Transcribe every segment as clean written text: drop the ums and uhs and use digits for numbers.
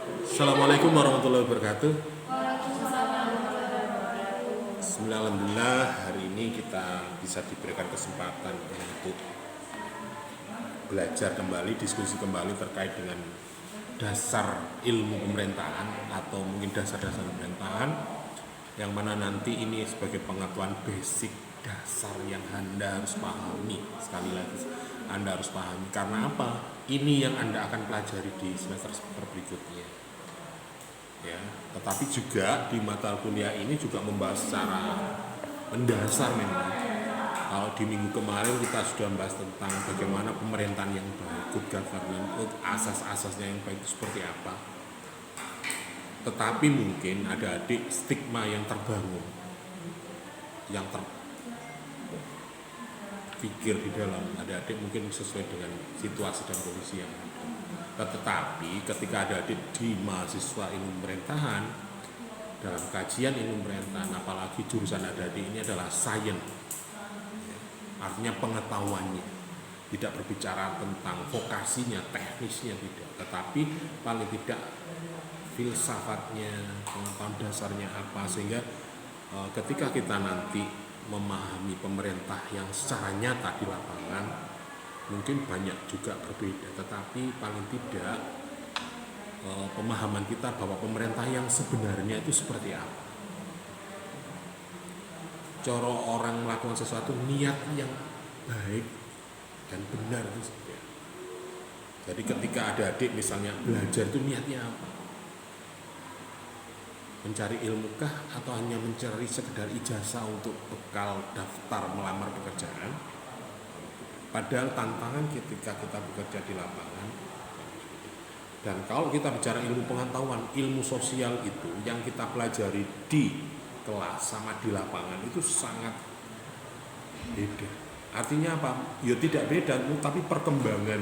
Assalamualaikum warahmatullahi wabarakatuh. Bismillah, alhamdulillah hari ini kita bisa diberikan kesempatan untuk belajar kembali, diskusi kembali terkait dengan dasar ilmu pemerintahan atau mungkin dasar-dasar pemerintahan, yang mana nanti ini sebagai pengetahuan basic dasar yang Anda harus pahami. Sekali lagi, Anda harus pahami. Karena apa? Ini yang Anda akan pelajari di semester berikutnya. Ya, tetapi juga di mata kuliah ini juga membahas secara mendasar memang. Kalau di minggu kemarin kita sudah membahas tentang bagaimana pemerintahan yang baik, good governance, asas-asasnya yang baik itu seperti apa. Tetapi mungkin ada adik stigma yang terbangun, yang terpikir di dalam adik-adik mungkin sesuai dengan situasi dan kondisi yang ada. Tetapi ketika ada di mahasiswa ilmu pemerintahan, dalam kajian ilmu pemerintahan, apalagi jurusan adik-adik ini adalah sains, artinya pengetahuannya, tidak berbicara tentang vokasinya, teknisnya tidak, tetapi paling tidak filsafatnya, pengetahuan dasarnya apa, sehingga ketika kita nanti memahami pemerintah yang secara nyata di lapangan, mungkin banyak juga berbeda, tetapi paling tidak pemahaman kita bahwa pemerintah yang sebenarnya itu seperti apa. Cara orang melakukan sesuatu, niat yang baik dan benar itu seperti apa. Jadi ketika ada adik misalnya belajar itu niatnya apa? Mencari ilmu kah atau hanya mencari sekedar ijazah untuk bekal daftar melamar pekerjaan? Padahal tantangan ketika kita bekerja di lapangan, dan kalau kita bicara ilmu pengetahuan, ilmu sosial itu yang kita pelajari di kelas sama di lapangan itu sangat beda. Artinya apa? Ya tidak beda, tapi perkembangan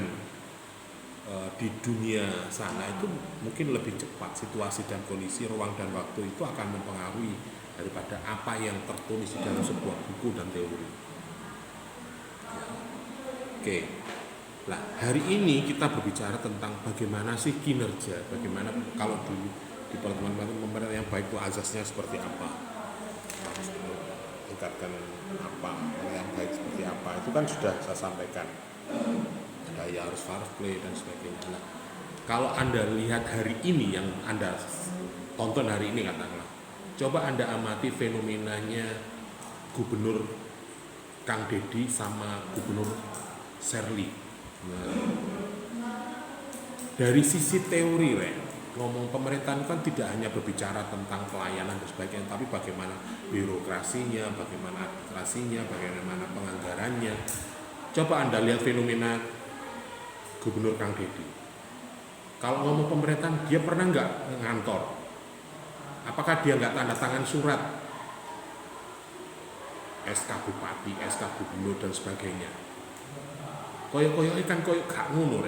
di dunia sana itu mungkin lebih cepat. Situasi dan kondisi, ruang dan waktu itu akan mempengaruhi daripada apa yang tertulis di dalam sebuah buku dan teori. Oke, nah hari ini kita berbicara tentang bagaimana sih kinerja, bagaimana kalau dulu di pertemuan pemerintah yang baik itu azasnya seperti apa, harus meningkatkan apa, yang baik seperti apa, itu kan sudah saya sampaikan, ada ya harus fair play dan sebagainya. Nah, kalau Anda lihat hari ini yang Anda tonton hari ini katakanlah, coba Anda amati fenomenanya Gubernur Kang Deddy sama Gubernur Sherly. Nah, dari sisi teori, ngomong pemerintahan kan tidak hanya berbicara tentang pelayanan dan sebagainya, tapi bagaimana birokrasinya, bagaimana administrasinya, bagaimana penganggarannya. Coba Anda lihat fenomena Gubernur Kang Deddy. Kalau ngomong pemerintahan, dia pernah nggak ngantor? Apakah dia nggak tanda tangan surat SK Bupati, SK Gubernur dan sebagainya? Koyok-koyoknya kan koyok gak ngono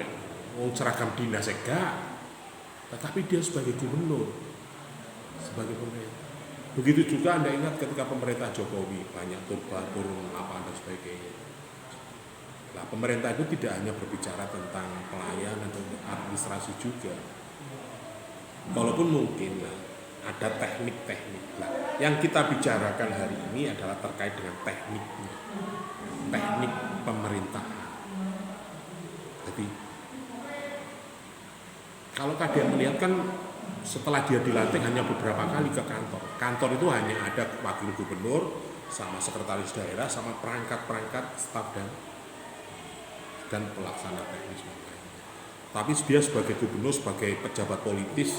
seragam dinas gak, tetapi dia sebagai gubernur, sebagai pemerintah. Begitu juga Anda ingat ketika pemerintah Jokowi banyak turun apa dan sebagainya. Nah, pemerintah itu tidak hanya berbicara tentang pelayanan atau administrasi juga, walaupun mungkin ada teknik-teknik. Nah, yang kita bicarakan hari ini adalah terkait dengan tekniknya, teknik pemerintahan. Jadi kalau kalian melihat kan setelah dia dilantik hanya beberapa kali ke kantor. Kantor itu hanya ada wakil gubernur sama sekretaris daerah sama perangkat-perangkat staf dan pelaksana teknis. Tapi dia sebagai gubernur, sebagai pejabat politis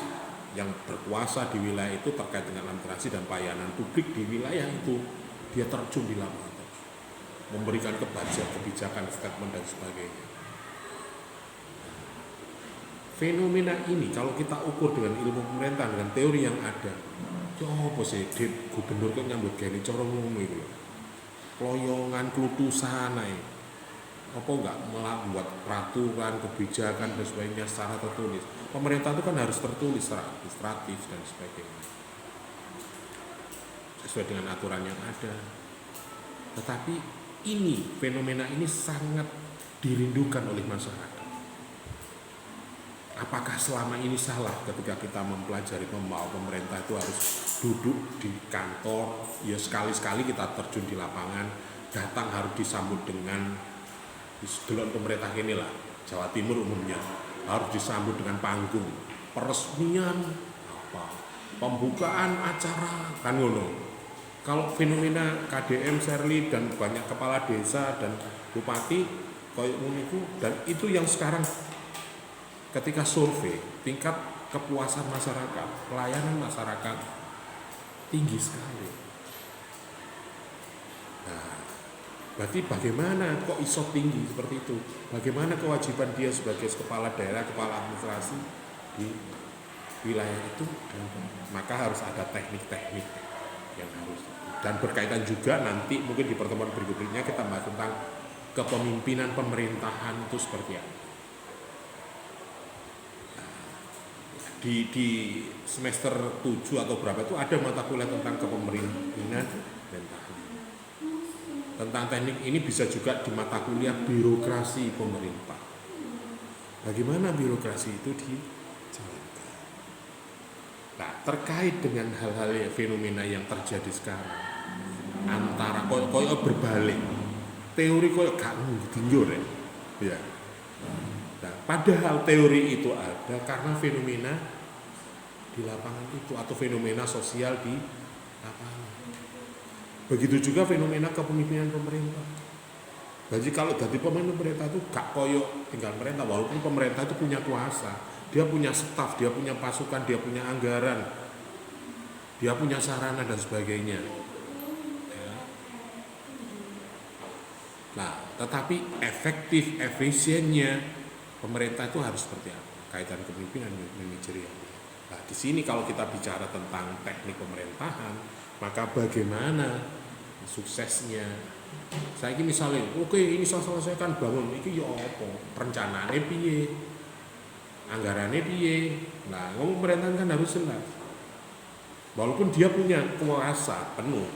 yang berkuasa di wilayah itu terkait dengan administrasi dan pelayanan publik di wilayah itu, dia terjun di lapangan, memberikan kebijakan, statement dan sebagainya. Fenomena ini kalau kita ukur dengan ilmu pemerintahan, dengan teori yang ada, coba sih gubernur kan nyambut gini cara ngomong itu, keloyongan, kelutusan, apa enggak malah membuat peraturan, kebijakan dan sebagainya secara tertulis. Pemerintah itu kan harus tertulis secara administratif dan sebagainya, sesuai dengan aturan yang ada. Tetapi ini fenomena ini sangat dirindukan oleh masyarakat. apakah selama ini salah ketika kita mempelajari bahwa pemerintah itu harus duduk di kantor, ya sekali-sekali kita terjun di lapangan, datang harus disambut dengan delok pemerintah ini lah, Jawa Timur umumnya harus disambut dengan panggung, peresmian apa, pembukaan acara, kan ngono. Kalau fenomena KDM, Serli dan banyak kepala desa dan bupati kayak ngono, dan itu yang sekarang ketika survei tingkat kepuasan masyarakat, pelayanan masyarakat tinggi sekali. Nah, berarti bagaimana kok iso tinggi seperti itu? Bagaimana kewajiban dia sebagai kepala daerah, kepala administrasi di wilayah itu? Maka harus ada teknik-teknik yang harus, dan berkaitan juga nanti mungkin di pertemuan berikutnya kita bahas tentang kepemimpinan pemerintahan itu seperti apa. Di semester 7 atau berapa itu ada mata kuliah tentang kepemimpinan pemerintahan. Tentang teknik ini bisa juga di mata kuliah birokrasi pemerintah. Bagaimana birokrasi itu dijalankan. Nah, terkait dengan hal-hal fenomena yang terjadi sekarang, antara koyo berbalik, teori koyo gak tinggal ya. Nah, padahal teori itu ada karena fenomena di lapangan itu atau fenomena sosial di lapangan. Begitu juga fenomena kepemimpinan pemerintah. Jadi kalau dari pemimpin pemerintah itu gak koyo tinggal pemerintah, walaupun pemerintah itu punya kuasa, dia punya staf, dia punya pasukan, dia punya anggaran, dia punya sarana dan sebagainya. Ya. Nah, tetapi efektif, efisiennya pemerintah itu harus seperti apa? Kaitan kepemimpinan manajerial. Nah, di sini kalau kita bicara tentang teknik pemerintahan, maka bagaimana suksesnya? Saya ini misalnya, oke, ini selesaikan bangun, ini ya apa? Rencananya piye? Anggarannya piye? Nah, ngomong pemerintahan kan harus jelas. Walaupun dia punya kuasa penuh.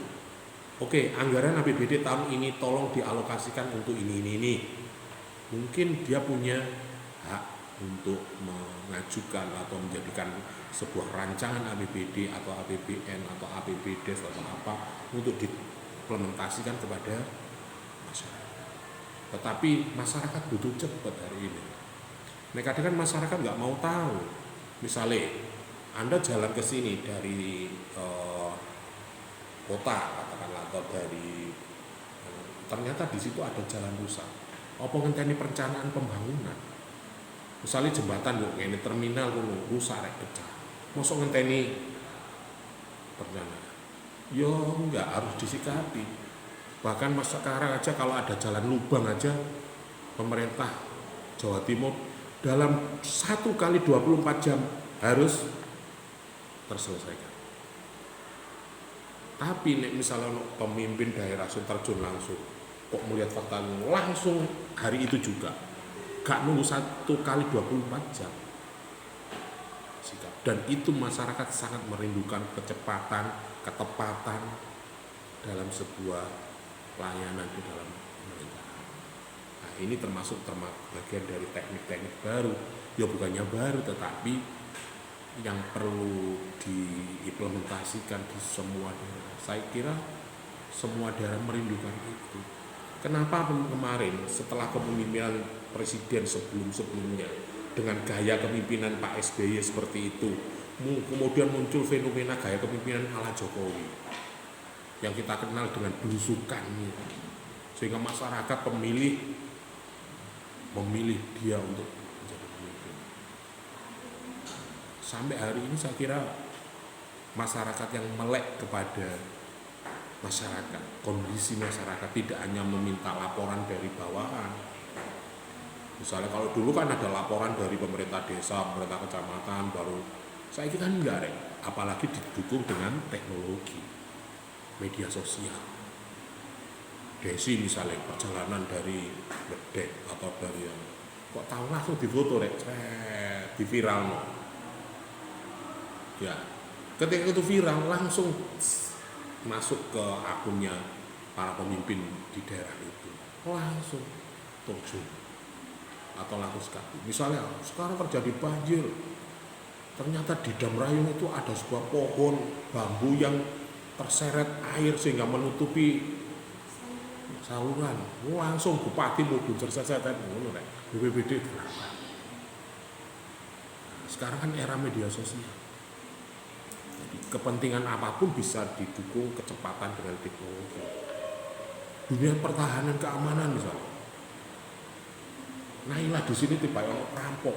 Oke, anggaran APBD tahun ini tolong dialokasikan untuk ini. Mungkin dia punya hak untuk mengajukan atau menjadikan sebuah rancangan APBD atau APBN atau APBD atau apa untuk diimplementasikan kepada masyarakat. Tetapi masyarakat butuh cepat hari ini. Mereka kan masyarakat nggak mau tahu. Misalnya Anda jalan ke sini dari kota katakanlah atau dari ternyata di situ ada jalan rusak. Apa ngenteni perencanaan pembangunan? Misalnya jembatan kok ini terminal kok rusak rek pecah. Mosok ngenteni perencanaan? Ya enggak, harus disikapi. Bahkan sekarang aja kalau ada jalan lubang aja pemerintah Jawa Timur dalam 1 kali 24 jam harus terselesaikan. Tapi nek misalnya pemimpin daerah terjun langsung, kok melihat faktanya langsung hari itu juga, gak nunggu 1 kali 24 jam sikap. Dan itu masyarakat sangat merindukan kecepatan, ketepatan dalam sebuah layanan di dalam pemerintahan. Nah, ini termasuk bagian dari teknik-teknik baru, ya bukannya baru tetapi yang perlu diimplementasikan di semua daerah. Saya kira semua daerah merindukan itu. Kenapa kemarin setelah kepemimpinan presiden sebelumnya dengan gaya kepemimpinan Pak SBY seperti itu, kemudian muncul fenomena gaya kepemimpinan ala Jokowi yang kita kenal dengan belusukan, sehingga masyarakat memilih dia untuk menjadi pemimpin. Sampai hari ini saya kira masyarakat yang melek kepada masyarakat, kondisi masyarakat, tidak hanya meminta laporan dari bawahan. Misalnya kalau dulu kan ada laporan dari pemerintah desa, pemerintah kecamatan, baru saya kira kan enggak, apalagi didukung dengan teknologi media sosial. Desi misalnya perjalanan dari Bedek atau dari yang kok tahu langsung difoto di viral no. Ya, ketika itu viral langsung masuk ke akunnya para pemimpin di daerah itu, langsung terjun. atau laku sekali. Misalnya sekarang terjadi banjir, ternyata di dam Rayung itu ada sebuah pohon bambu yang terseret air sehingga menutupi saluran. Langsung bupati mudun serset-serset ngono rek. BPBD berapa? Sekarang kan era media sosial. Jadi kepentingan apapun bisa didukung kecepatan dengan teknologi. Dunia pertahanan keamanan misalnya. Nailah di sini tiba orang perampok,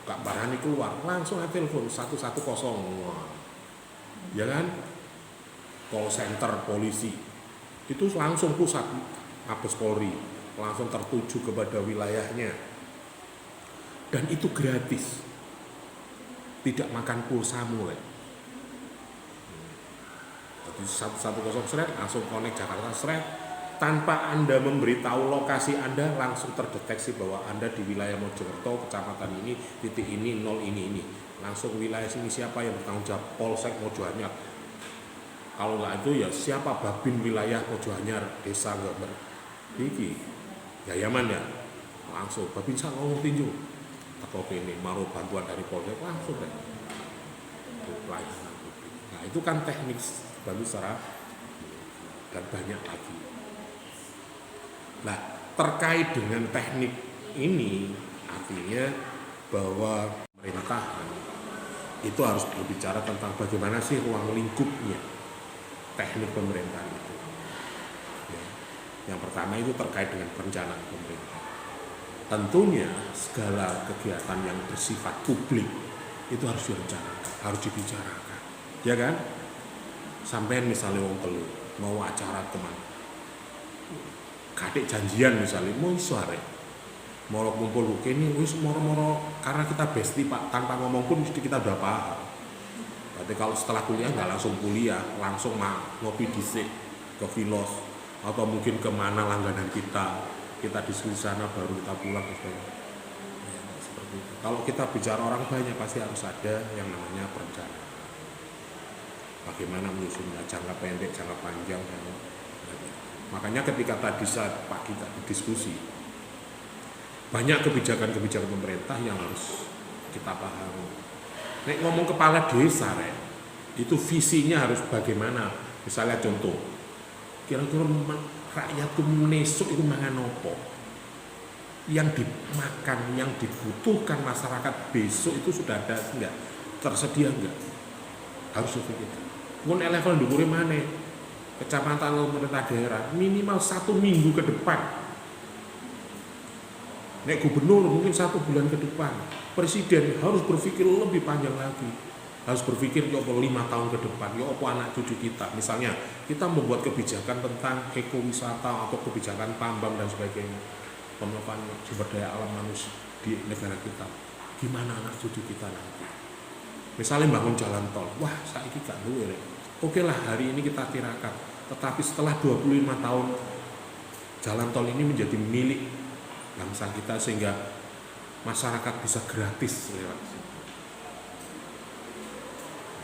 gak berani keluar, langsung aja telepon 110, ya kan? Call center polisi itu langsung pusat Mabes Polri, langsung tertuju kepada wilayahnya, dan itu gratis, tidak makan pulsa mulai. Jadi 110 seret langsung connect Jakarta seret, tanpa Anda memberitahu lokasi Anda langsung terdeteksi bahwa Anda di wilayah Mojokerto, kecamatan ini, titik ini, 0 ini. Langsung wilayah sini siapa yang bertanggung jawab, Polsek Mojoanyar. Kalau nggak itu ya siapa Babin wilayah Mojoanyar, desa Gambar. Iki, Yayaman ya, langsung Babin sak ngomong tinju. Atau ini mau bantuan dari Polsek langsung deh. Itu pelayanan publik. Nah itu kan teknik baru secara dan banyak lagi. Nah, terkait dengan teknik ini artinya bahwa pemerintahan itu harus berbicara tentang bagaimana sih ruang lingkupnya teknik pemerintahan itu. Ya. Yang pertama itu terkait dengan perencanaan pemerintah. Tentunya segala kegiatan yang bersifat publik itu harus direncanakan, harus dibicarakan, ya kan? Sampai misalnya wong telu mau acara kemana? Kadek janjian misalnya, mau sore mau kumpul ini wis moro-moro karena kita bestie Pak, tanpa ngomong pun mesti kita udah paham. Berarti kalau setelah kuliah nggak langsung kuliah, langsung ngopi dhisik ke Filos atau mungkin kemana langganan kita diskusi sana baru kita pulang ya, seperti itu. Kalau kita bicara orang banyak pasti harus ada yang namanya perencanaan. Bagaimana menyusunnya, jangka pendek, jangka panjang. Makanya ketika tadi saat pagi tadi diskusi, banyak kebijakan-kebijakan pemerintah yang harus kita pahami. Nek ngomong kepala desa, itu visinya harus bagaimana. Misalnya contoh, kira-kira rakyatku menesuk itu mangan opo, yang dimakan, yang dibutuhkan masyarakat besok itu sudah ada enggak, tersedia enggak, harus begitu. Pun level dhuwure mana? Kecamatan atau pemerintah daerah minimal 1 minggu ke depan. Nek gubernur mungkin 1 bulan ke depan. Presiden harus berpikir lebih panjang lagi. Harus berpikir ya 5 tahun ke depan, ya apa anak cucu kita. Misalnya kita membuat kebijakan tentang ekowisata atau kebijakan tambang dan sebagainya, pemanfaatan sumber daya alam manusia di negara kita. Gimana anak cucu kita nanti? Misalnya bangun jalan tol, wah saiki gak duwe. Oke lah hari ini kita kirakan, tetapi setelah 25 tahun jalan tol ini menjadi milik bangsa kita sehingga masyarakat bisa gratis lewat situ.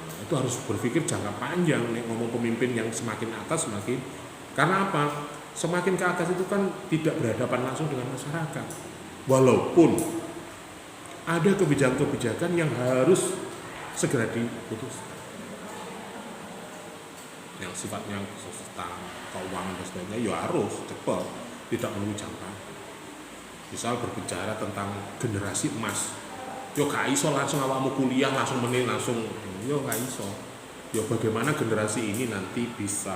Nah, itu harus berpikir jangka panjang nih, ngomong pemimpin yang semakin atas semakin, karena apa? Semakin ke atas itu kan tidak berhadapan langsung dengan masyarakat. Walaupun ada kebijakan-kebijakan yang harus segera diputuskan, yang sifatnya tentang keuangan dan sebagainya, ya harus cepat, tidak menunggu jangka. Misal berbicara tentang generasi emas, yo gak iso langsung awakmu kuliah langsung menil langsung, yo gak iso. Yo bagaimana generasi ini nanti bisa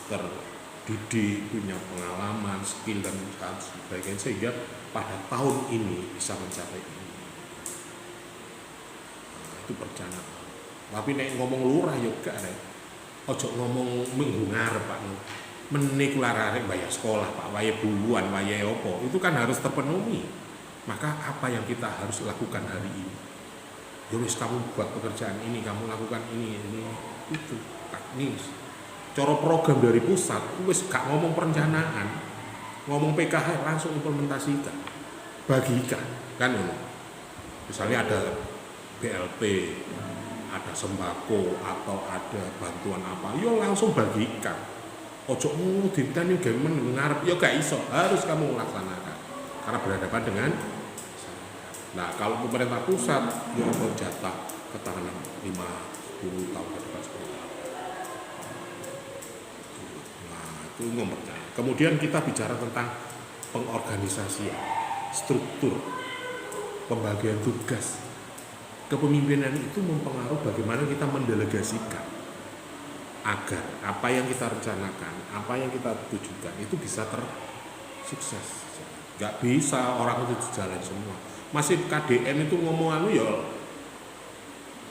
terdidik, punya pengalaman, skill dan sebagainya sehingga pada tahun ini bisa mencapai ini. Nah, itu perencanaan. Tapi nek ngomong lurah yo gak ada. Ojo ngomong minggu ngarep Pak. Menik larare bayar sekolah Pak, wae buluan, wae opo. Itu kan harus terpenuhi. Maka apa yang kita harus lakukan hari ini? Ya wis kamu buat pekerjaan ini, kamu lakukan ini itu teknis. Cara program dari pusat, wis gak ngomong perencanaan, ngomong PKH langsung implementasikan, bagikan, kan ini. Misalnya ada BLT, ada sembako atau ada bantuan apa, yo langsung bagikan. Ojo dinten yo gawe ngarep yo gak iso, harus kamu laksanakan. karena berhadapan dengan masyarakat. Nah, kalau pemerintah pusat ya mau jatah ketahanan 5-10 tahun ke depan seperti apa. Nah, itu nomor pertama. Kemudian kita bicara tentang pengorganisasian, struktur, pembagian tugas. Kepemimpinan itu mempengaruhi bagaimana kita mendelegasikan agar apa yang kita rencanakan, apa yang kita tujukan itu bisa tersukses. Gak bisa orang itu jalan semua. Masih KDN itu ngomong ya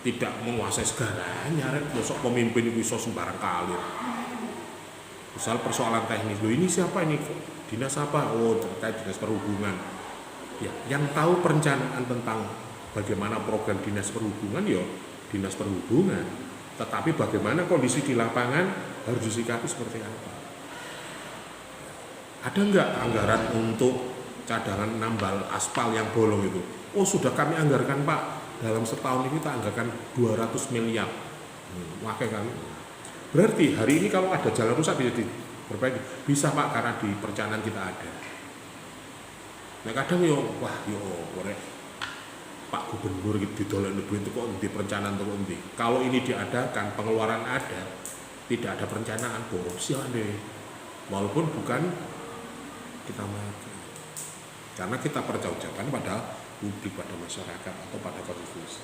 tidak menguasai segalanya. Besok pemimpin itu bisa sembarang kali. Misal persoalan teknis, loh ini siapa ini? Dinas apa? Oh, terkait dinas perhubungan. Ya, yang tahu perencanaan tentang bagaimana program dinas perhubungan ya dinas perhubungan. Tetapi bagaimana kondisi di lapangan harus disikapi seperti apa? Ada nggak anggaran untuk cadangan nambal aspal yang bolong itu? Oh, sudah kami anggarkan Pak. Dalam setahun ini kita anggarkan 200 miliar. Makanya kami. Berarti hari ini kalau ada jalan rusak bisa diperbaiki. Bisa Pak, karena di perencanaan kita ada. Nah kadang korek Pak Gubernur gitu ditolak duit itu kok di perencanaan itu nanti. Kalau ini diadakan, pengeluaran ada, tidak ada perencanaan, korupsi ada. Walaupun bukan kita mati. Karena kita percaya pada publik, pada masyarakat atau pada konstitusi.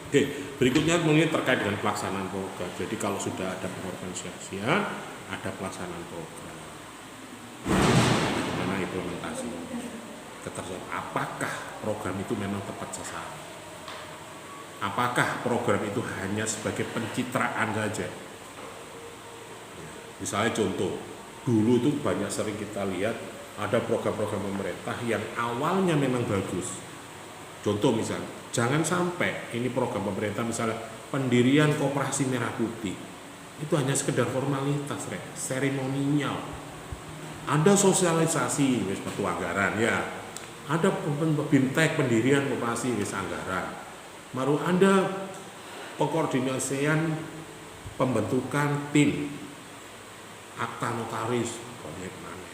Oke, berikutnya mungkin terkait dengan pelaksanaan program. Jadi kalau sudah ada pengorganisasian, ada pelaksanaan program. Bagaimana implementasi? Apakah program itu memang tepat sasaran? Apakah program itu hanya sebagai pencitraan saja? Misalnya contoh, dulu itu banyak sering kita lihat ada program-program pemerintah yang awalnya memang bagus. Contoh misalnya, jangan sampai ini program pemerintah misalnya pendirian Koperasi Merah Putih itu hanya sekedar formalitas, seremonial. Ada sosialisasi, wis metu anggaran ya. Ada bintek pendirian koperasi wis anggaran. Baru ada pengkoordinasian pembentukan tim akta notaris proyek mana.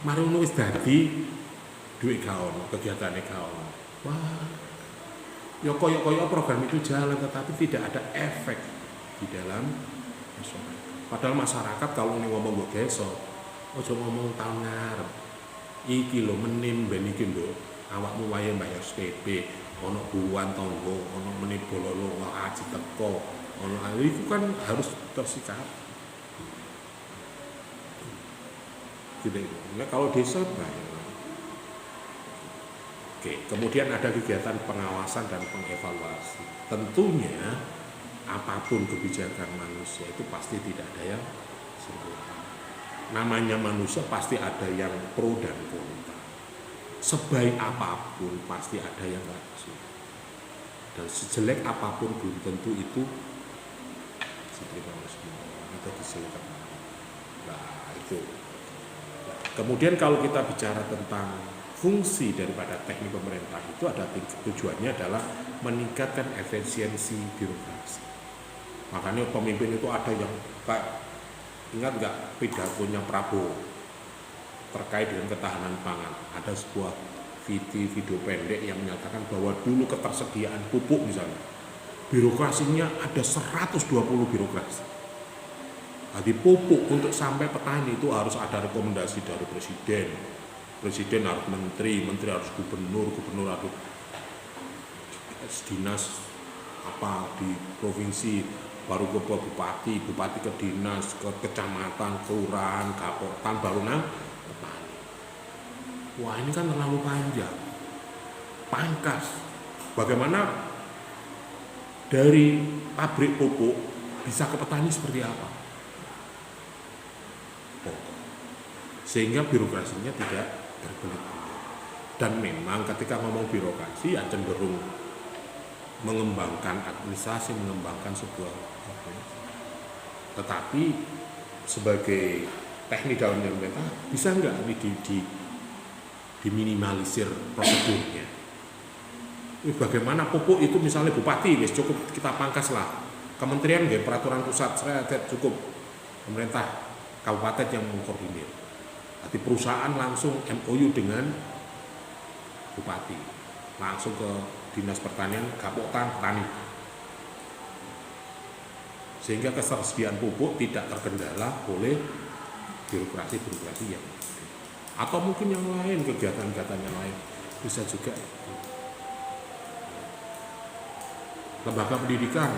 Mari wis dadi duit gak ono, kegiatane gak ono. Wah, ya koyok-koyok program itu jalan tetapi tidak ada efek di dalam masyarakat. Padahal masyarakat kalau ngomong kok desa, ojo ngomong tahun ngarep. Iki lho menim ben iki lho awakmu wayahe bayar SPP, ono buan tonggo, ono menit bololo haji teko, ono itu kan harus tersikap. Gitu. Nah, kalau desa banyak. Oke, kemudian ada kegiatan pengawasan dan pengevaluasi. Tentunya apapun kebijakan manusia itu pasti tidak ada yang sempurna. Namanya manusia pasti ada yang pro dan kontra. Sebaik apapun pasti ada yang nggak suka. Dan sejelek apapun belum tentu itu diterima oleh semua atau diselekap. Nah itu. Kemudian kalau kita bicara tentang fungsi daripada teknik pemerintah itu ada tujuannya adalah meningkatkan efisiensi birokrasi. Makanya pemimpin itu ada yang kayak ingat nggak pidatonya Prabowo terkait dengan ketahanan pangan? Ada sebuah video pendek yang menyatakan bahwa dulu ketersediaan pupuk misalnya birokrasinya ada 120 birokrasi. Jadi pupuk untuk sampai petani itu harus ada rekomendasi dari presiden harus menteri harus gubernur harus dinas apa di provinsi, baru ke bupati ke dinas, ke kecamatan, kelurahan, kapotan, baru nang petani. Wah ini kan terlalu panjang, pangkas. Bagaimana dari pabrik pupuk bisa ke petani seperti apa? Sehingga birokrasinya tidak berbelit-belit. Dan memang ketika ngomong birokrasi ya cenderung mengembangkan administrasi, mengembangkan sebuah organisasi. Tetapi sebagai teknik dalam pemerintah bisa nggak ini diminimalisir prosedurnya? Bagaimana pupuk itu misalnya bupati wis cukup kita pangkas lah, kementerian nggak peraturan pusat cukup, pemerintah kabupaten yang mengkoordinir. Jadi perusahaan langsung MOU dengan bupati, langsung ke dinas pertanian, Gapoktan Tani, sehingga ketersediaan pupuk tidak terkendala oleh birokrasi yang atau mungkin yang lain, kegiatan-kegiatan yang lain bisa juga. Lembaga pendidikan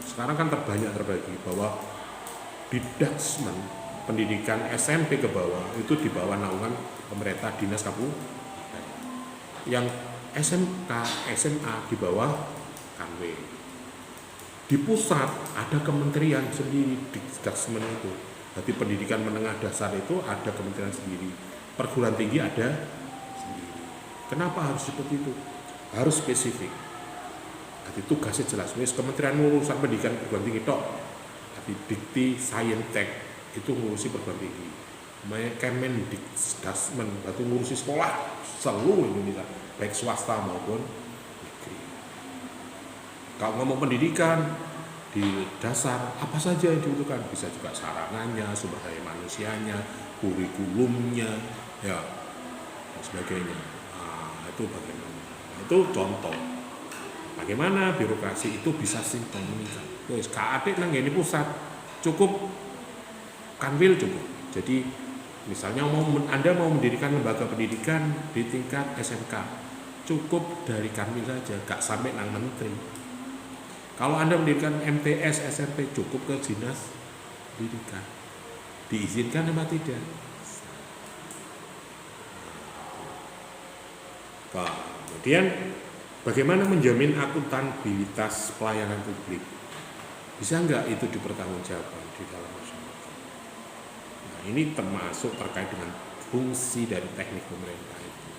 sekarang kan terbagi bahwa Didasmen pendidikan SMP ke bawah itu di bawah naungan pemerintah dinas kabupaten, yang SMK SMA di bawah Kanwil. Di pusat ada kementerian sendiri Didasmen itu. Jadi pendidikan menengah dasar itu ada kementerian sendiri, perguruan tinggi ada sendiri. Kenapa harus seperti itu? Harus spesifik. Jadi tugasnya jelas. Kementerian urusan pendidikan perguruan tinggi tok. Jadi Dikti Saintek itu ngurusi perguruan tinggi. Kemendikdasmen itu ngurusi sekolah seluruh Indonesia, baik swasta maupun negeri. Kalau ngomong pendidikan di dasar apa saja yang dibutuhkan, bisa juga sarananya, sumber daya manusianya, kurikulumnya, ya dan sebagainya. Nah, itu bagaimana? Itu contoh bagaimana birokrasi itu bisa sinkronisasi. Terus KAD nang ini pusat cukup, Kanwil cukup. Jadi misalnya Anda mau mendirikan lembaga pendidikan di tingkat SMK, cukup dari Kanwil saja, gak sampai nang menteri. Kalau Anda mendirikan MTS SMP, cukup ke dinas pendidikan, diizinkan apa tidak. Kemudian bagaimana menjamin akuntabilitas pelayanan publik? Bisa enggak itu dipertanggungjawabkan di dalam masyarakat? Nah, ini termasuk terkait dengan fungsi dari teknik pemerintah itu.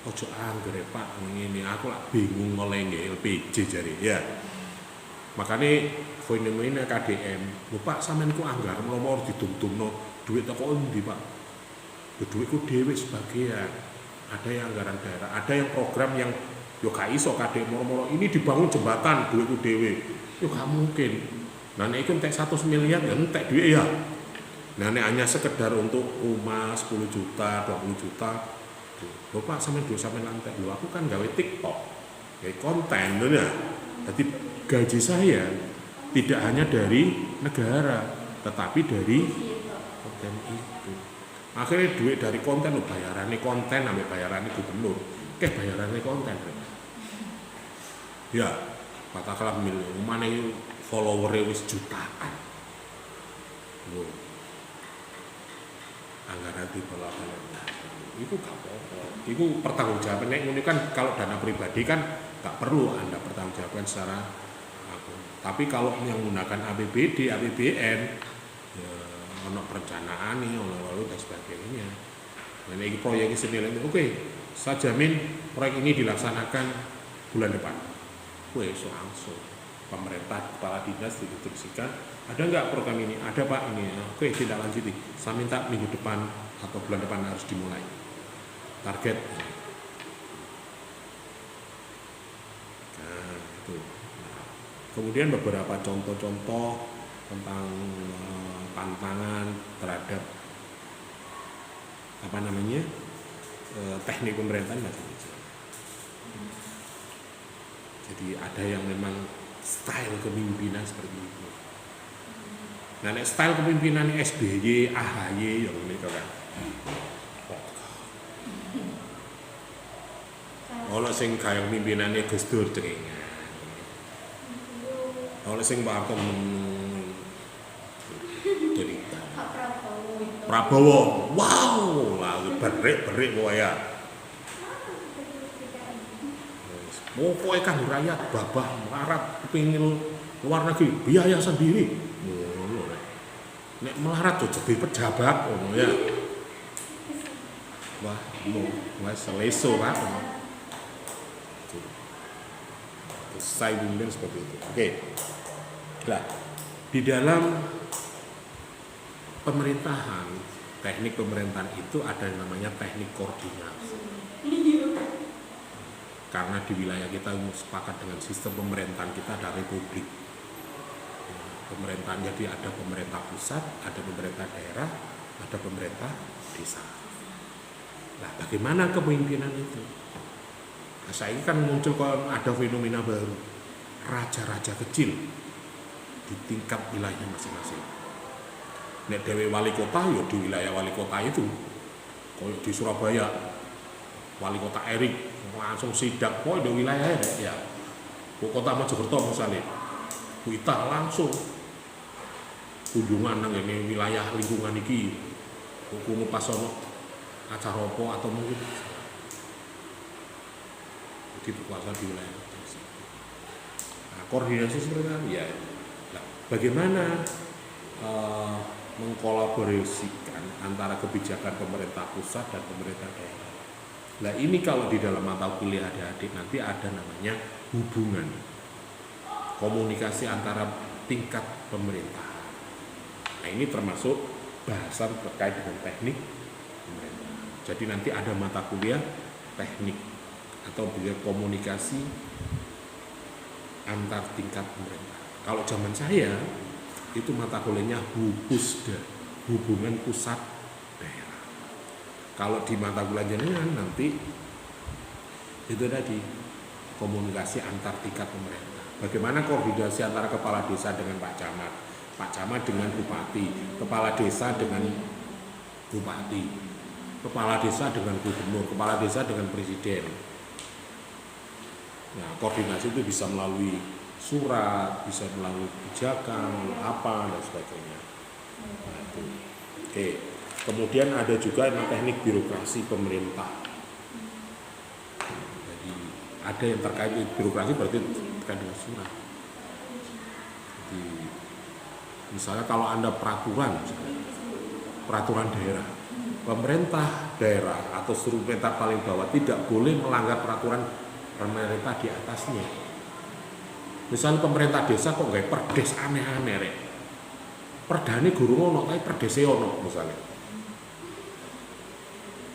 Ojo anggere Pak ngene, aku lah bingung oleh LPJ jare ya. Makanya fenomena KDM, lho Pak sampean ku anggaran nomor didum-dumno duit teko endi Pak? Ya duitku dhewe sebagian. Ada yang anggaran daerah, ada yang program yang yo gak iso KDM moro-moro ini dibangun jembatan duitku dhewe. Yo gak mungkin. Nah nek iku entek 100 miliar ya entek duit ya. Nah nek hanya sekedar untuk rumah 10 juta, 20 juta. Lho Pak sampean duwe sampean entek. Lho aku kan gawe TikTok. Gawe konten lho ya. Jadi gaji saya tidak hanya dari negara, tetapi dari konten itu. Akhirnya duit dari konten, bayarannya konten, sampai bayarannya gubernur, bayarannya konten. Ya, katakanlah mana followernya wis jutaan. Loh, anggaran di bawah itu gak apa-apa. Itu pertanggungjawabannya ini kan kalau dana pribadi kan gak perlu Anda pertanggungjawabkan secara aku. Tapi kalau yang menggunakan APBD, APBN, ya, ono perencanaan nih, ono lalu dan sebagainya. Nah, ini proyek senilai oke, saya jamin proyek ini dilaksanakan bulan depan. Wes langsung pemerintah kepala dinas diinstruksikan, ada nggak program ini? Ada Pak ini. Oke, tidak lanjuti. Saya minta minggu depan atau bulan depan harus dimulai. Target. Nah, itu. Nah, kemudian beberapa contoh-contoh tentang tantangan terhadap teknik pemerintahan macam-macam. Jadi ada yang memang style kepemimpinan seperti itu. Nah, style kepemimpinan SBY, AHY yang ini kan. Ono sing kaya pimpinane Gus Dur cengengan. Ono sing Pak Harto dari Prabowo. Wow, lah berik-berik kowe ya. Pokoknya kan rakyat babah melarat kepingin luar negeri biaya sendiri. Nek melarat tuh jadi pejabat ya. Wah, mau seleso Pak. Saya bimbing seperti itu. Oke. Nah, di dalam pemerintahan, teknik pemerintahan itu ada yang namanya teknik koordinasi. Karena di wilayah kita sepakat dengan sistem pemerintahan kita ada republik. Pemerintahan jadi ada pemerintah pusat, ada pemerintah daerah, ada pemerintah desa. Nah, bagaimana kepemimpinan itu? Nah, saya ini kan muncul kalau ada fenomena baru, raja-raja kecil di tingkat wilayah masing-masing. Nek dewe wali kota, ya di wilayah wali kota itu. Kalau di Surabaya, wali kota Erik langsung sidak, di wilayah ya. Kota Mojokerto misalnya, kita langsung kunjungan nang ini wilayah lingkungan iki. Kumu pas ono acara apa atau mungkin jadi berkuasa di wilayah desa. Nah, koordinasi seperti itu ya. Nah, bagaimana mengkolaborasikan antara kebijakan pemerintah pusat dan pemerintah daerah. Nah, ini kalau di dalam mata kuliah adik-adik nanti ada namanya hubungan komunikasi antara tingkat pemerintah. Nah, ini termasuk bahasan terkait dengan teknik pemerintah. Jadi nanti ada mata kuliah teknik atau komunikasi antar tingkat pemerintah. Kalau zaman saya itu mata kuliahnya HUPUSDA, hubungan pusat daerah. Kalau di mata kuliah jenengan nanti itu tadi komunikasi antar tingkat pemerintah. Bagaimana koordinasi antara kepala desa dengan Pak Camat, Pak Camat dengan Bupati, kepala desa dengan Bupati, kepala desa dengan Gubernur, kepala desa dengan Presiden. Nah, koordinasi itu bisa melalui surat, bisa melalui kebijakan, apa dan sebagainya. Nah, itu. Oke. Kemudian ada juga teknik birokrasi pemerintah. Jadi ada yang terkait birokrasi berarti terkait dengan surat. Jadi misalnya kalau Anda peraturan daerah, pemerintah daerah atau seluruh pemerintah paling bawah tidak boleh melanggar peraturan pemerintah di atasnya. Misalnya pemerintah desa kok nggak perdes aneh-aneh rek. Perdane guru ono tapi perdese ono misalnya.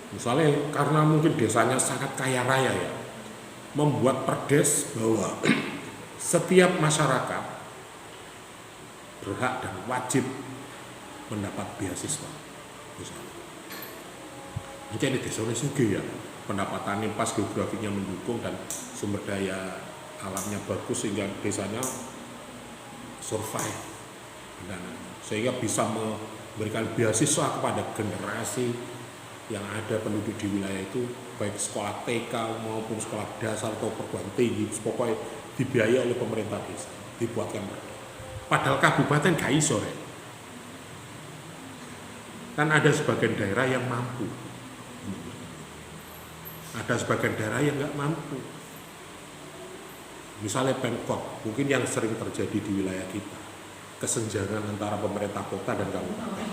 Misalnya karena mungkin desanya sangat kaya raya ya, membuat perdes bahwa setiap masyarakat berhak dan wajib mendapat beasiswa. Misalnya. Ini desanya sugih ya, pendapatannya pas, geografinya mendukung dan sumber daya alamnya bagus sehingga desanya survive dan sehingga bisa memberikan beasiswa kepada generasi yang ada penduduk di wilayah itu, baik sekolah TK maupun sekolah dasar atau perguruan tinggi, pokoknya dibiayai oleh pemerintah desa, dibuatkan perda. Padahal kabupaten gak iso ya. Kan ada sebagian daerah yang mampu, ada sebagian daerah yang nggak mampu. Misalnya Pemkot, mungkin yang sering terjadi di wilayah kita, kesenjangan antara pemerintah kota dan kabupaten.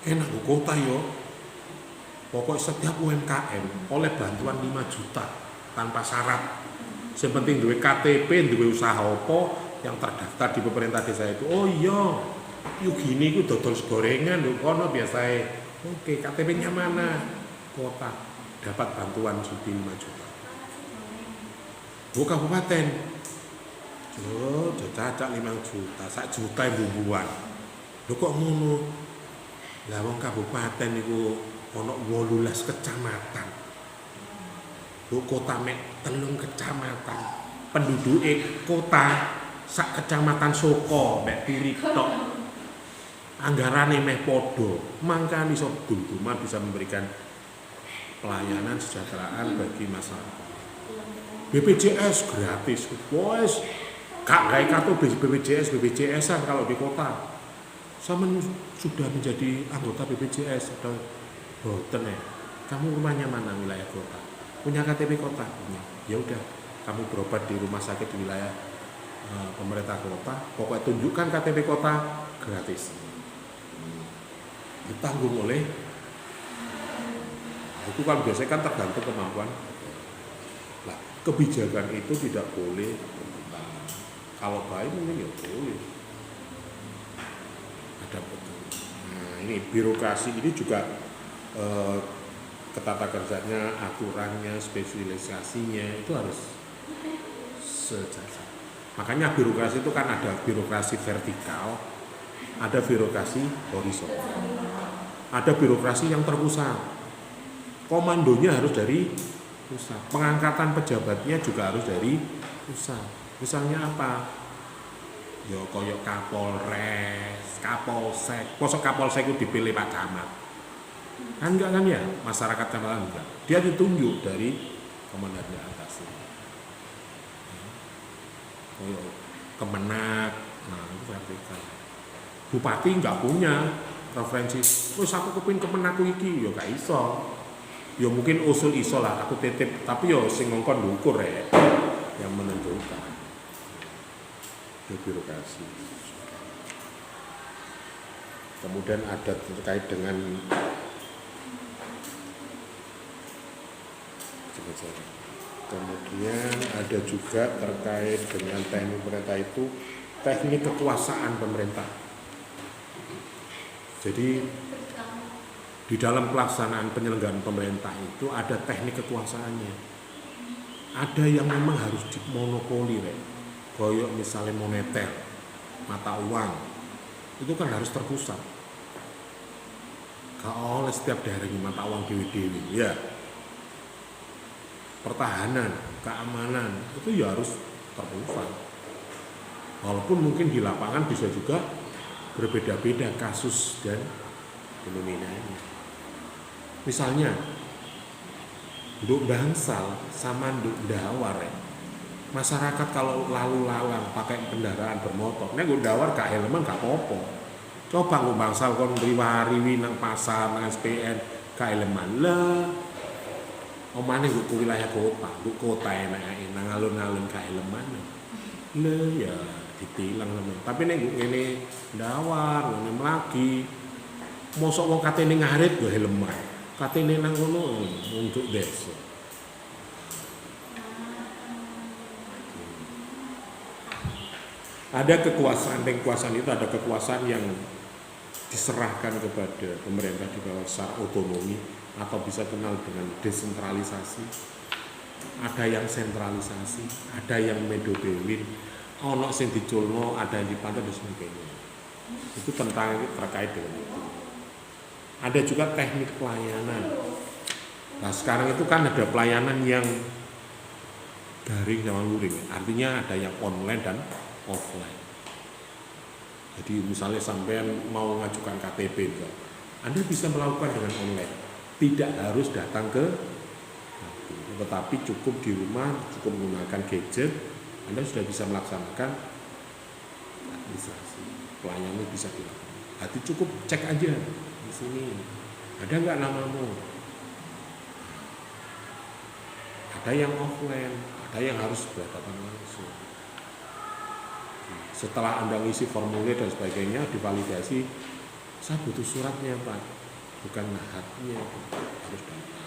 Enak kota yo, pokoknya setiap UMKM oleh bantuan 5 juta tanpa syarat. Yang penting duwe KTP, duwe usaha apa yang terdaftar di pemerintah desa itu. Oh iya, yuk gini ku dodol gorengan lho kono biasae. Oke, KTP-nya mana? Kota. Dapat bantuan subsidi 5 juta. Kabupaten. Oh, cacak 5 juta, 1 juta bubuan. Lho kok ngono? Lah wong kabupaten niku ono 18 kecamatan. Kota mek 3 kecamatan. Penduduke kota sak kecamatan Soko mek Tirik tok. Anggarane meh padha. Mangkane iso dum-duman bisa memberikan pelayanan kesejahteraan bagi masyarakat. BPJS gratis. Wes gak gawe kartu BPJS-an kalau di kota. Sama sudah menjadi anggota BPJS atau boten ya. Kamu rumahnya mana wilayah kota? Punya KTP kota? Punya. Ya udah, kamu berobat di rumah sakit di wilayah pemerintah kota. Pokoknya tunjukkan KTP kota gratis. Ditanggung oleh. Itu kan biasanya kan tergantung kemampuan. Nah, kebijakan itu tidak boleh. Kalau baik mungkin ya boleh. Ada betul. Nah, ini birokrasi ini juga ketata kerjanya, aturannya, spesialisasinya itu harus sejajar. Makanya birokrasi itu kan ada birokrasi vertikal, ada birokrasi horizontal, ada birokrasi yang terpusat. Komandonya harus dari pusat, pengangkatan pejabatnya juga harus dari pusat. Misalnya apa? Ya koyok Kapolres, Kapolsek. Mosok Kapolsek itu dipilih Pak Camat? Kan enggak kan ya, masyarakat kecamatan enggak. Dia ditunjuk dari komandan di atas. Koyok Kemenak, nah itu vertikal. Bupati enggak punya referensi. Wes aku kepin Kemenak iki, ya gak iso. Ya mungkin usul iso lah, aku titip, tapi ya sing ngongkon diukur ya, yang menentukan. Ya birokrasi. Kemudian ada terkait dengan kemudian ada juga terkait dengan teknik pemerintah itu teknik kekuasaan pemerintah. Jadi di dalam pelaksanaan penyelenggaraan pemerintah itu ada teknik kekuasaannya. Ada yang memang harus dimonopoli, koyok misalnya moneter, mata uang, itu kan harus terpusat. Gak oleh setiap daerah mata uang dewi-dewi, ya. Pertahanan, keamanan, itu ya harus terpusat. Walaupun mungkin di lapangan bisa juga berbeda-beda kasus dan fenomenanya. Misalnya, nduk bangsal sama nduk dawar, masyarakat kalau lalu lalang pakai kendaraan bermotor, nek nduk dawar gak helman gak apa-apa. Coba nduk bangsal kon riwari nang pasar, nang SPN, gak helman lah. Omane nduk wilayah kota, nduk kota enak nang alun-alun gak helman. Lah ya ditilang temen. Tapi nek nduk ngene dawar, ngene mlagi, mosok wong katene ngarit yo helman. Katene nang ngono untuk desa. Ada kekuasaan itu ada kekuasaan yang diserahkan kepada pemerintah di bawah secara otonomi atau bisa kenal dengan desentralisasi. Ada yang sentralisasi, ada yang medobelin, ono sing diculno, ada yang dipantau dan sebagainya. Itu tentang terkait dengan itu. Ada juga teknik pelayanan. Nah sekarang itu kan ada pelayanan yang daring sama luring, artinya ada yang online dan offline. Jadi misalnya sampean mau mengajukan KTP, Anda bisa melakukan dengan online, tidak harus datang ke KTP, tetapi cukup di rumah, cukup menggunakan gadget, Anda sudah bisa melaksanakan administrasi, pelayanan bisa dilakukan. Berarti cukup cek aja di sini, ada nggak namamu? Ada yang offline, ada yang harus berhadapan langsung. Setelah Anda ngisi formulir dan sebagainya, divalidasi, saya butuh suratnya Pak, bukan haknya, harus datang.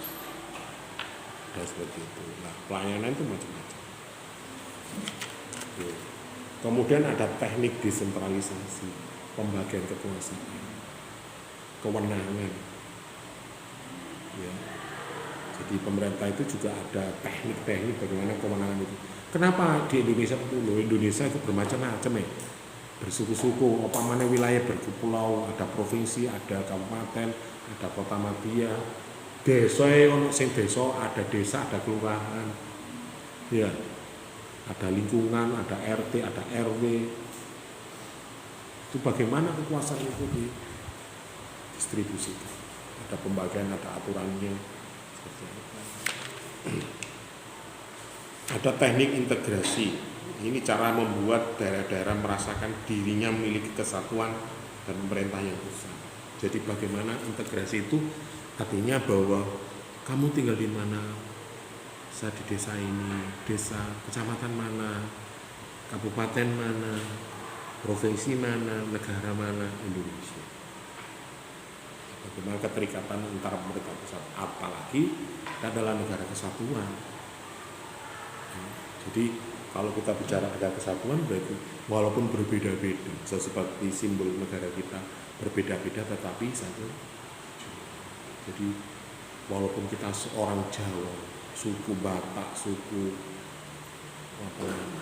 Dan seperti itu. Nah, pelayanan itu macam-macam. Kemudian ada teknik desentralisasi, pembagian kekuasaan, kewenangan. Ya. Jadi pemerintah itu juga ada teknik-teknik bagaimana kewenangan itu. Kenapa di Indonesia itu bermacam-macam ya, bersuku-suku, apa mana wilayah berpulau, ada provinsi, ada kabupaten, ada kota madya, desa ono sing desa, ada desa, ada kelurahan, ya, ada lingkungan, ada RT, ada RW. Itu bagaimana kekuasaan itu didistribusikan, ada pembagian, ada aturannya, seperti itu. Ada teknik integrasi. Ini cara membuat daerah-daerah merasakan dirinya memiliki kesatuan dan pemerintah yang besar. Jadi bagaimana integrasi itu artinya bahwa kamu tinggal di mana, saya di desa ini, desa, kecamatan mana, kabupaten mana, provinsi mana, negara mana, Indonesia. Bagaimana keterikatan antara pemerintah pusat, apalagi adalah negara kesatuan. Jadi kalau kita bicara negara kesatuan berarti walaupun berbeda-beda, seperti simbol negara kita berbeda-beda tetapi satu. Jadi walaupun kita seorang Jawa, suku Batak, suku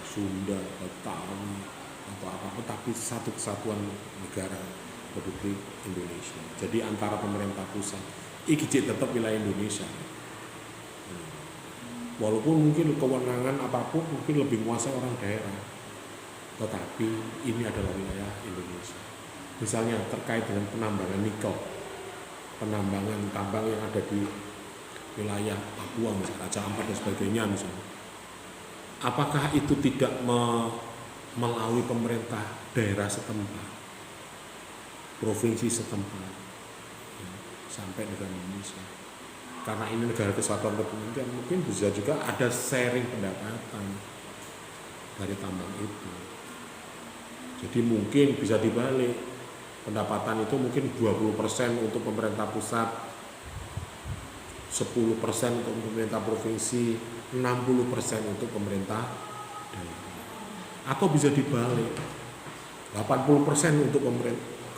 Sunda, Betawi atau atau apapun, tapi satu kesatuan negara Republik Indonesia. Jadi antara pemerintah pusat, iki tetap wilayah Indonesia. Walaupun mungkin kewenangan apapun mungkin lebih menguasai orang daerah, tetapi ini adalah wilayah Indonesia. Misalnya terkait dengan penambangan nikel, penambangan tambang yang ada di wilayah Papua, misalnya Raja Ampat dan sebagainya misalnya. Apakah itu tidak melalui pemerintah daerah setempat, provinsi setempat, ya, sampai negara Indonesia? Karena ini negara kesatuan Republik Indonesia, mungkin bisa juga ada sharing pendapatan dari tambang itu. Jadi mungkin bisa dibalik, pendapatan itu mungkin 20% untuk pemerintah pusat, 10% untuk pemerintah provinsi, 60% untuk pemerintah daerah. Atau bisa dibalik, 80% untuk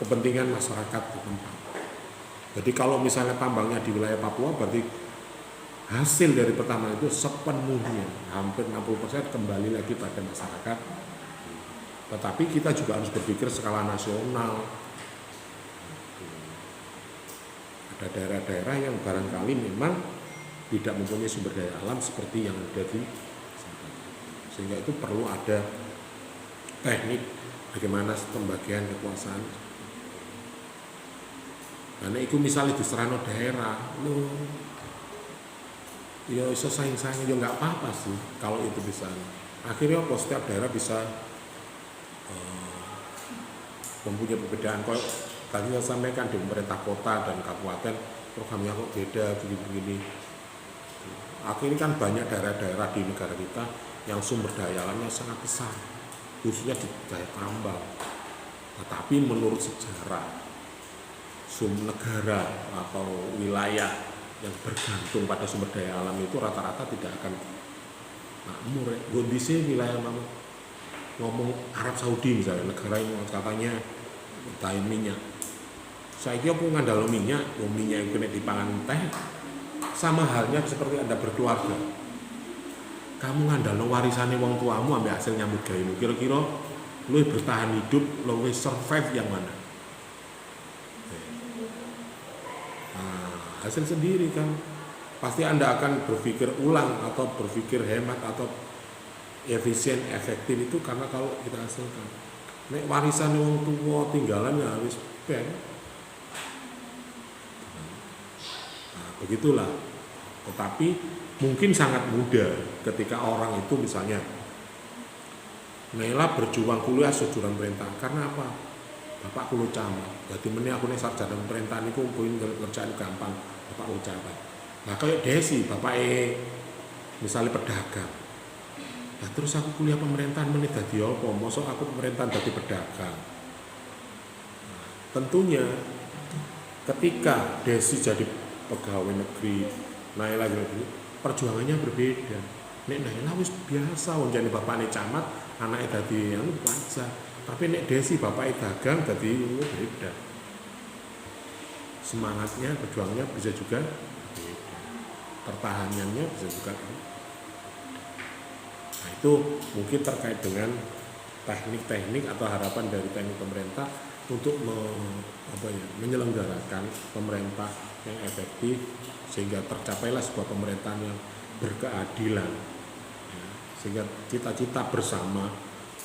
kepentingan masyarakat di tempat. Jadi kalau misalnya tambangnya di wilayah Papua, berarti hasil dari pertambangan itu sepenuhnya, hampir 60% kembali lagi pada masyarakat. Tetapi kita juga harus berpikir skala nasional. Ada daerah-daerah yang barangkali memang tidak mempunyai sumber daya alam seperti yang ada di sana. Sehingga itu perlu ada teknik bagaimana pembagian kekuasaan. Karena itu misalnya di serano daerah, ya iso saing-saing ya nggak apa-apa sih kalau itu bisa. Akhirnya kok setiap daerah bisa mempunyai perbedaan. Kalau tadi saya sampaikan di pemerintah kota dan kabupaten programnya kok beda begini-begini. Akhirnya kan banyak daerah-daerah di negara kita yang sumber daya alamnya sangat besar, khususnya di daya tambang. Tetapi menurut sejarah, negara atau wilayah yang bergantung pada sumber daya alam itu rata-rata tidak akan makmur. Kondisi wilayah ngomong Arab Saudi misalnya, negara yang katanya tahu minyak. Saya kira pun ngandalo minyak yang kena dipangan teh, sama halnya seperti Anda berkeluarga. Kamu ngandalo warisannya wong tuamu ambil hasil nyambut gawe. Kira-kira lu bertahan hidup, lu survive yang mana? Hasil sendiri kan, pasti Anda akan berpikir ulang atau berpikir hemat atau efisien, efektif itu karena kalau kita hasilkan. Nek warisan wong tua tinggalan ya harus ben. Nah, begitulah. Tetapi mungkin sangat mudah ketika orang itu misalnya Nela berjuang kuliah sejuran perintah karena apa? Bapak kulo camat, jadi meni aku nih sarjana pemerintahan itu mungkin kerjaan gampang, bapak kulo camat. Nah kayak Desi, bapak misalnya pedagang. Nah terus aku kuliah pemerintahan meni dadi apa? Mosok aku pemerintahan dadi pedagang. Nah, tentunya ketika Desi jadi pegawai negeri, Naila jadi perjuangannya berbeda. Nek Naila wis biasa, wong bapaknya camat, anaknya dadi anu wajar. Tapi nek Desi bapak dagang jadi beda. Semangatnya, berjuangnya bisa juga beda. Pertahanannya bisa juga. Nah itu mungkin terkait dengan teknik-teknik atau harapan dari teknik pemerintah untuk menyelenggarakan pemerintah yang efektif sehingga tercapailah sebuah pemerintahan yang berkeadilan. Ya, sehingga cita-cita bersama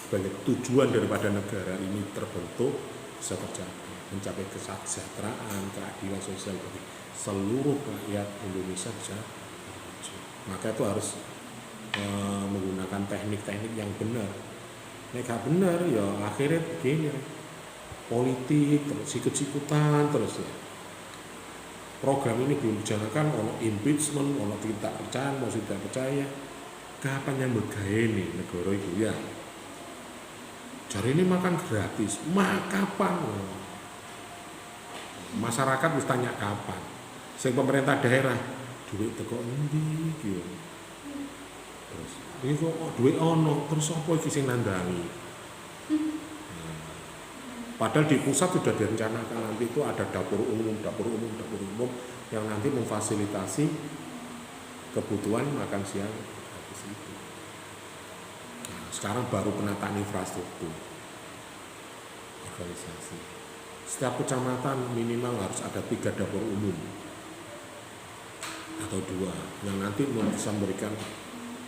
sebagai tujuan daripada negara ini terbentuk bisa tercapai, mencapai kesejahteraan, keadilan sosial bagi seluruh rakyat Indonesia bisa terwujud. Maka itu harus menggunakan teknik-teknik yang benar. Nek gak benar ya akhirnya begini, politik terus sikut-sikutan terus ya. Program ini belum dijalankan, ono impeachment, ono tidak percaya, mau tidak percaya. Kapan yang bergaya nih negara itu ya? Jadi ini makan gratis, kapan? Masyarakat harus tanya kapan. Sing pemerintah daerah, duit teko endi iki? Terus, ini kok duit ono, terus apa iki sing nandangi? Padahal di pusat sudah direncanakan nanti itu ada dapur umum yang nanti memfasilitasi kebutuhan makan siang di situ. Sekarang baru penataan infrastruktur. organisasi. Setiap kecamatan minimal harus ada 3 dapur umum atau 2 yang nanti bisa memberikan.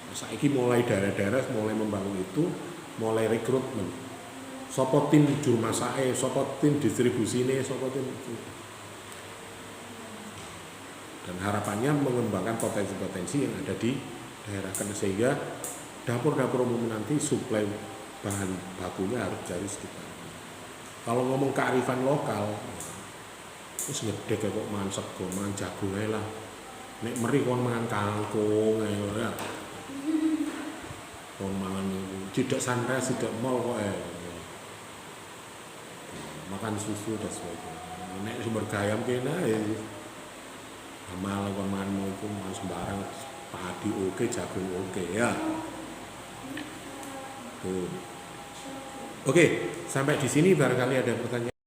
Saiki mulai daerah-daerah mulai membangun itu, mulai rekrutmen. Sopo tim juru masake, sopo tim distribusine, sopo tim itu. Dan harapannya mengembangkan potensi-potensi yang ada di daerah kan, sehingga dapur-dapur umum nanti suplai bahan bakunya harus dari sekitar. Kalau ngomong kearifan lokal, terus ngedek kok mangan sego, mangan jagung ae lah. Nek meri kon mangan kangkung ya. Kon mangan tidak sunrise, tidak mall kok makan susu dan sebagainya. Nek sumber gaya kene ya amal kon mangan mau iku mangan sembarang, padi oke, jagung oke ya. Tuh. Oke, sampai di sini barangkali ada pertanyaan.